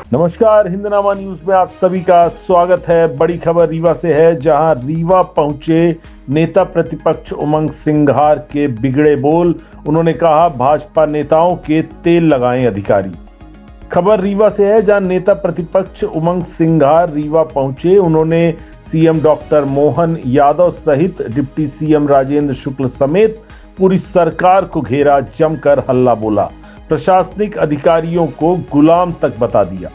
नमस्कार, हिंदनामा न्यूज में आप सभी का स्वागत है। बड़ी खबर रीवा से है, जहां रीवा पहुंचे नेता प्रतिपक्ष उमंग सिंघार के बिगड़े बोल। उन्होंने कहा, भाजपा नेताओं के तेल लगाएं अधिकारी। खबर रीवा से है, जहां नेता प्रतिपक्ष उमंग सिंघार रीवा पहुंचे। उन्होंने सीएम डॉक्टर मोहन यादव सहित डिप्टी सीएम राजेंद्र शुक्ल समेत पूरी सरकार को घेरा, जमकर हल्ला बोला, प्रशासनिक अधिकारियों को गुलाम तक बता दिया।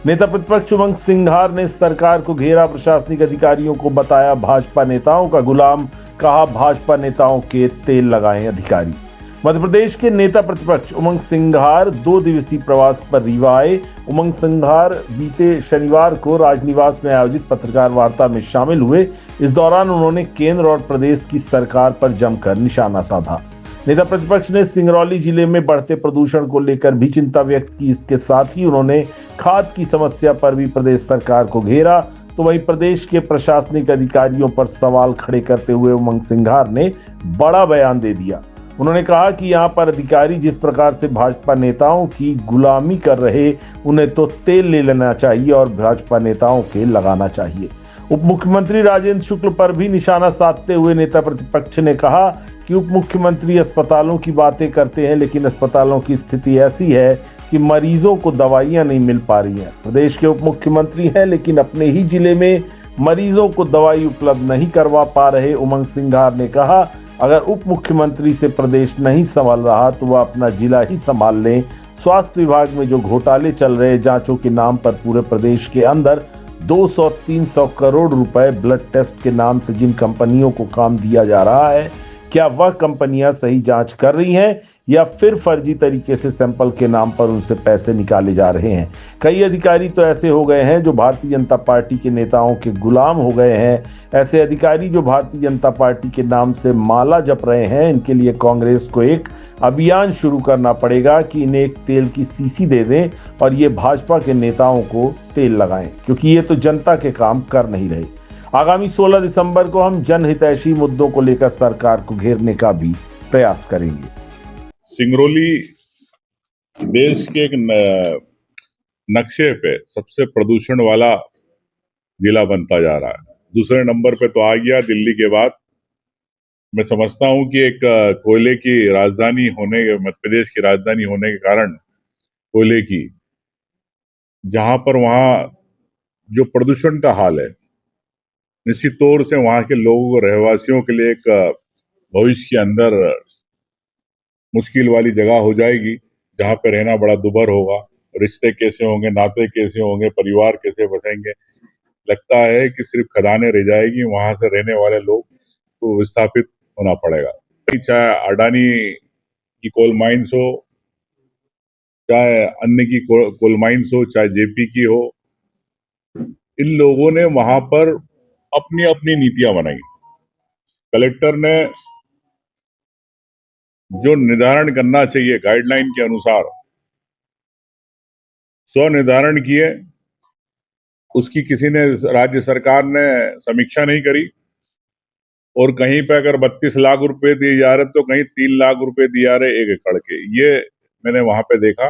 नेता प्रतिपक्ष उमंग सिंघार ने सरकार को घेरा, प्रशासनिक अधिकारियों को बताया भाजपा नेताओं का गुलाम, कहा भाजपा नेताओं के तेल लगाएं अधिकारी। मध्य प्रदेश के नेता प्रतिपक्ष उमंग सिंघार 2 दिवसीय प्रवास पर रीवा आए। उमंग सिंघार बीते शनिवार को राजनिवास में आयोजित पत्रकार वार्ता में शामिल हुए। इस दौरान उन्होंने केंद्र और प्रदेश की सरकार पर जमकर निशाना साधा। नेता प्रतिपक्ष ने सिंगरौली जिले में बढ़ते प्रदूषण को लेकर भी चिंता व्यक्त की। इसके साथ ही उन्होंने खाद की समस्या पर भी प्रदेश सरकार को घेरा। तो वहीं प्रदेश के प्रशासनिक अधिकारियों पर सवाल खड़े करते हुए उमंग सिंघार ने बड़ा बयान दे दिया। उन्होंने कहा कि यहां पर अधिकारी जिस प्रकार से भाजपा नेताओं की गुलामी कर रहे, उन्हें तो तेल ले लेना चाहिए और भाजपा नेताओं के लगाना चाहिए। उप मुख्यमंत्री राजेंद्र शुक्ल पर भी निशाना साधते हुए नेता प्रतिपक्ष ने कहा कि उप मुख्यमंत्री अस्पतालों की बातें करते हैं, लेकिन अस्पतालों की स्थिति ऐसी है कि मरीजों को दवाइयां नहीं मिल पा रही हैं। प्रदेश के उप मुख्यमंत्री हैं, लेकिन अपने ही जिले में मरीजों को दवाई उपलब्ध नहीं करवा पा रहे। उमंग सिंघार ने कहा, अगर उप मुख्यमंत्री से प्रदेश नहीं संभाल रहा तो वह अपना जिला ही संभाल लें। स्वास्थ्य विभाग में जो घोटाले चल रहे, जांचों के नाम पर पूरे प्रदेश के अंदर 200-300 करोड़ रुपए ब्लड टेस्ट के नाम से जिन कंपनियों को काम दिया जा रहा है, क्या वह कंपनियां सही जांच कर रही हैं या फिर फर्जी तरीके से सैंपल के नाम पर उनसे पैसे निकाले जा रहे हैं। कई अधिकारी तो ऐसे हो गए हैं जो भारतीय जनता पार्टी के नेताओं के गुलाम हो गए हैं। ऐसे अधिकारी जो भारतीय जनता पार्टी के नाम से माला जप रहे हैं, इनके लिए कांग्रेस को एक अभियान शुरू करना पड़ेगा कि इन्हें एक तेल की शीशी दे दें और ये भाजपा के नेताओं को तेल लगाएं, क्योंकि ये तो जनता के काम कर नहीं रहे। आगामी 16 दिसंबर को हम जनहितैषी मुद्दों को लेकर सरकार को घेरने का भी प्रयास करेंगे। सिंगरौली देश के एक नक्शे पे सबसे प्रदूषण वाला जिला बनता जा रहा है। दूसरे नंबर पे तो आ गया दिल्ली के बाद। मैं समझता हूं कि एक कोयले की राजधानी होने, मध्य प्रदेश की राजधानी होने के कारण कोयले की, जहां पर वहां जो प्रदूषण का हाल है, निश्चित तौर से वहां के लोगों, रहवासियों के लिए एक भविष्य के अंदर मुश्किल वाली जगह हो जाएगी, जहां पे रहना बड़ा दुभर होगा। रिश्ते कैसे होंगे, नाते कैसे होंगे, परिवार कैसे बसेंगे। लगता है कि सिर्फ खदानें रह जाएगी, वहां से रहने वाले लोग को विस्थापित होना पड़ेगा। चाहे अडानी की कोल माइंस हो, चाहे अन्य की कोल माइंस हो, चाहे जेपी की हो, इन लोगों ने वहां पर अपनी अपनी नीतियां बनाई। कलेक्टर ने जो निर्धारण करना चाहिए गाइडलाइन के अनुसार, स्व निर्धारण किए, उसकी किसी ने, राज्य सरकार ने समीक्षा नहीं करी। और कहीं पे अगर 32 लाख रुपए दिए जा रहे तो कहीं 3 लाख रुपए दिए जा रहे 1 एकड़ के। ये मैंने वहां पे देखा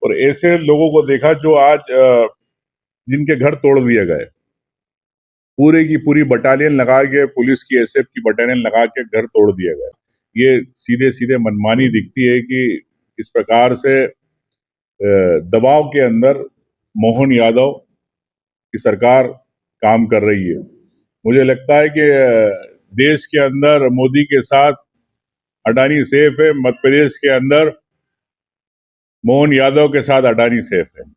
और ऐसे लोगों को देखा जो आज जिनके घर तोड़ दिए गए, पूरी की पूरी बटालियन लगा के, पुलिस की, एसएफ की बटालियन लगा के घर तोड़ दिए गए। ये सीधे सीधे मनमानी दिखती है कि इस प्रकार से दबाव के अंदर मोहन यादव की सरकार काम कर रही है। मुझे लगता है कि देश के अंदर मोदी के साथ अडानी सेफ है, मध्य प्रदेश के अंदर मोहन यादव के साथ अडानी सेफ है।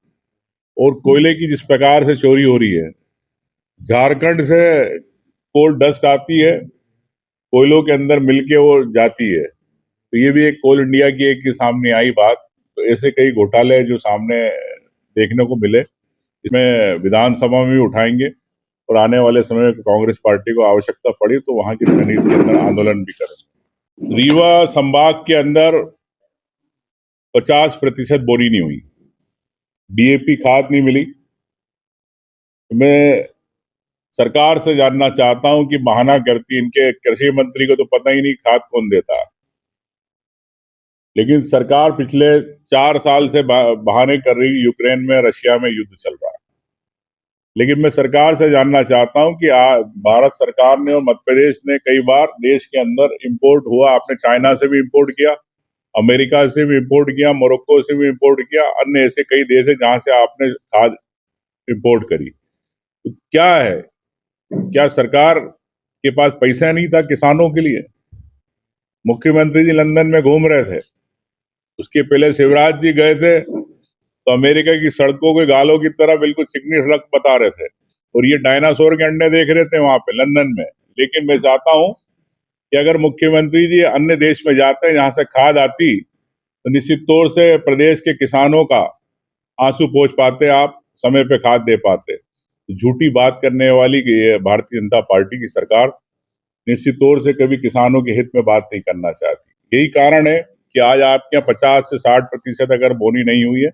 और कोयले की जिस प्रकार से चोरी हो रही है, झारखंड से कोल डस्ट आती है, कोयलों के अंदर मिलके वो जाती है। तो ये भी एक कोल इंडिया की एक सामने आई बात। तो ऐसे कई घोटाले जो सामने देखने को मिले, इसमें विधानसभा में भी उठाएंगे और आने वाले समय में कांग्रेस पार्टी को आवश्यकता पड़ी तो वहां की रणनीति के अंदर आंदोलन भी करेंगे। रीवा संभाग के अंदर 50% बोनी नहीं हुई, डीएपी खाद नहीं मिली। मैं सरकार से जानना चाहता हूं कि बहाना करती, इनके कृषि मंत्री को तो पता ही नहीं खाद कौन देता है। लेकिन सरकार पिछले 4 साल से बहाने कर रही, यूक्रेन में रशिया में युद्ध चल रहा है। लेकिन मैं सरकार से जानना चाहता हूं कि भारत सरकार ने और मध्य प्रदेश ने कई बार देश के अंदर इंपोर्ट हुआ, आपने चाइना से भी इंपोर्ट किया, अमेरिका से भी इंपोर्ट किया, मोरक्को से भी इंपोर्ट किया, अन्य ऐसे कई देश है जहां से आपने खाद इंपोर्ट करी। तो क्या है, क्या सरकार के पास पैसा नहीं था किसानों के लिए? मुख्यमंत्री जी लंदन में घूम रहे थे, उसके पहले शिवराज जी गए थे तो अमेरिका की सड़कों के गालों की तरह बिल्कुल चिकनी सड़क बता रहे थे, और ये डायनासोर के अंडे देख रहे थे वहां पे लंदन में। लेकिन मैं चाहता हूं कि अगर मुख्यमंत्री जी अन्य देश में जाते हैं जहां से खाद आती, तो निश्चित तौर से प्रदेश के किसानों का आंसू पोंछ पाते, आप समय पे खाद दे पाते। तो झूठी बात करने वाली ये भारतीय जनता पार्टी की सरकार निश्चित तौर से कभी किसानों के हित में बात नहीं करना चाहती। यही कारण है कि आज आपके यहाँ 50 से 60% अगर बोनी नहीं हुई है,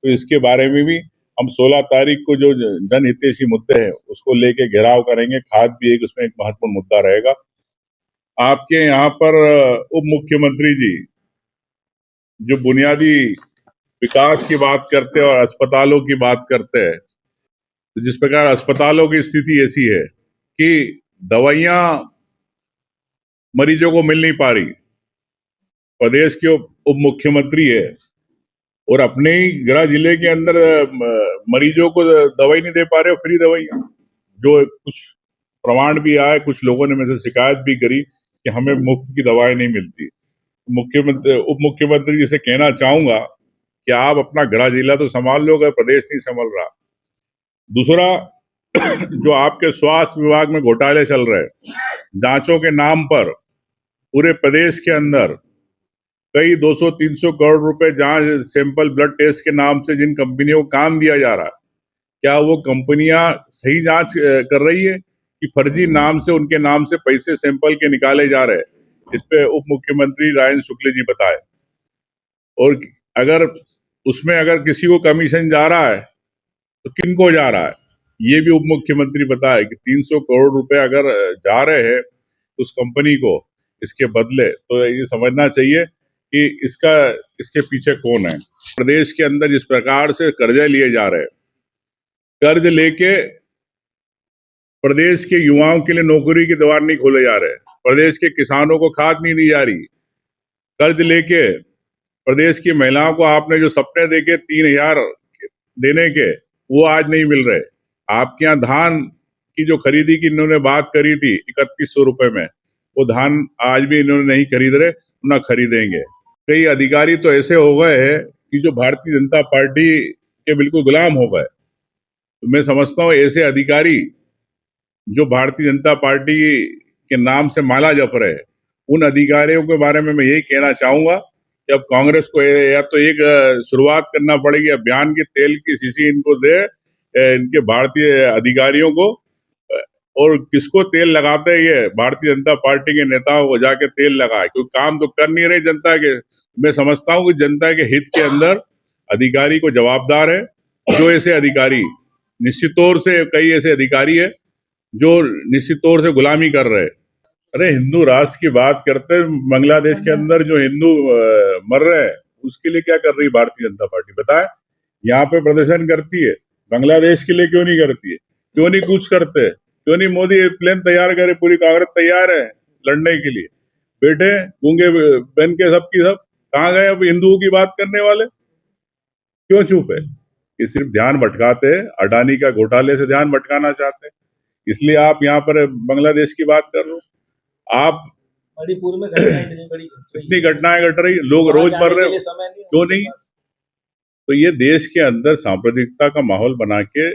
तो इसके बारे में भी हम 16 तारीख को जो जनहितैषी मुद्दे हैं उसको लेके घेराव करेंगे। खाद भी एक उसमें एक महत्वपूर्ण मुद्दा रहेगा। आपके यहाँ पर उप मुख्यमंत्री जी जो बुनियादी विकास की बात करते हैं और अस्पतालों की बात करते हैं, तो जिस प्रकार अस्पतालों की स्थिति ऐसी है कि दवाइयां मरीजों को मिल नहीं पा रही, प्रदेश के उप मुख्यमंत्री है और अपने ही गृह जिले के अंदर मरीजों को दवाई नहीं दे पा रहे हो, फ्री दवाइयां। जो कुछ प्रमाण भी आए, कुछ लोगों ने मेरे से शिकायत भी करी कि हमें मुफ्त की दवाएं नहीं मिलती। उप मुख्यमंत्री जी से कहना चाहूंगा कि आप अपना गृह जिला तो संभाल लो, अगर प्रदेश नहीं संभल रहा। दूसरा, जो आपके स्वास्थ्य विभाग में घोटाले चल रहे, जांचों के नाम पर पूरे प्रदेश के अंदर कई 200-300 करोड़ रुपए जांच सैंपल ब्लड टेस्ट के नाम से जिन कंपनियों को काम दिया जा रहा है, क्या वो कंपनियां सही जांच कर रही है कि फर्जी नाम से, उनके नाम से पैसे सैंपल के निकाले जा रहे हैं? इस पे उप मुख्यमंत्री राजेंद्र शुक्ल जी बताए। और अगर उसमें अगर किसी को कमीशन जा रहा है तो किनको जा रहा है, ये भी उप मुख्यमंत्री बताए कि 300 करोड़ रुपए अगर जा रहे हैं उस कंपनी को इसके बदले, तो ये समझना चाहिए कि इसके पीछे कौन है। प्रदेश के अंदर जिस प्रकार से कर्जे लिए जा रहे हैं, कर्ज लेके प्रदेश के युवाओं के लिए नौकरी के द्वार नहीं खोले जा रहे, प्रदेश के किसानों को खाद नहीं दी जा रही, कर्ज लेके प्रदेश की महिलाओं को आपने जो सपने देखे 3,000 देने के, वो आज नहीं मिल रहे। आपके यहाँ धान की जो खरीदी की इन्होंने बात करी थी 3100 रुपए में, वो धान आज भी इन्होंने नहीं खरीद रहे, ना खरीदेंगे। कई अधिकारी तो ऐसे हो गए हैं कि जो भारतीय जनता पार्टी के बिल्कुल गुलाम हो गए। तो मैं समझता हूँ ऐसे अधिकारी जो भारतीय जनता पार्टी के नाम से माला जप रहे, उन अधिकारियों के बारे में मैं यही कहना चाहूंगा कि अब कांग्रेस को या तो एक शुरुआत करना पड़ेगी, अभियान की तेल की शीशी इनको दे, इनके भारतीय अधिकारियों को, और किसको तेल लगाते हैं ये भारतीय जनता पार्टी के नेताओं को जाके तेल लगाए, क्योंकि काम तो कर नहीं रहे जनता के। मैं समझता हूँ कि जनता के हित के अंदर अधिकारी को जवाबदार है। जो ऐसे अधिकारी निश्चित तौर से, कई ऐसे अधिकारी है जो निश्चित तौर से गुलामी कर रहे हैं। अरे हिंदू राष्ट्र की बात करते, बांग्लादेश के अंदर जो हिंदू मर रहे हैं उसके लिए क्या कर रही भारतीय जनता पार्टी बताए? यहाँ पे प्रदर्शन करती है, बांग्लादेश के लिए क्यों नहीं करती है? क्यों नहीं कुछ करते? क्यों नहीं मोदी प्लेन तैयार करे? पूरी कांग्रेस तैयार है लड़ने के लिए, बैठे गूंगे बन के सबकी सब। कहाँ गए अब हिंदुओं की बात करने वाले? क्यों चुप है? ये सिर्फ ध्यान भटकाते हैं, अडानी का घोटाले से ध्यान भटकाना चाहते हैं, इसलिए आप यहाँ पर बांग्लादेश की बात कर रहे हो। आप मणिपुर में इतनी घटनाएं घट रही, लोग रोज मर रहे हो, क्यों नहीं? तो ये देश के अंदर सांप्रदायिकता का माहौल बना के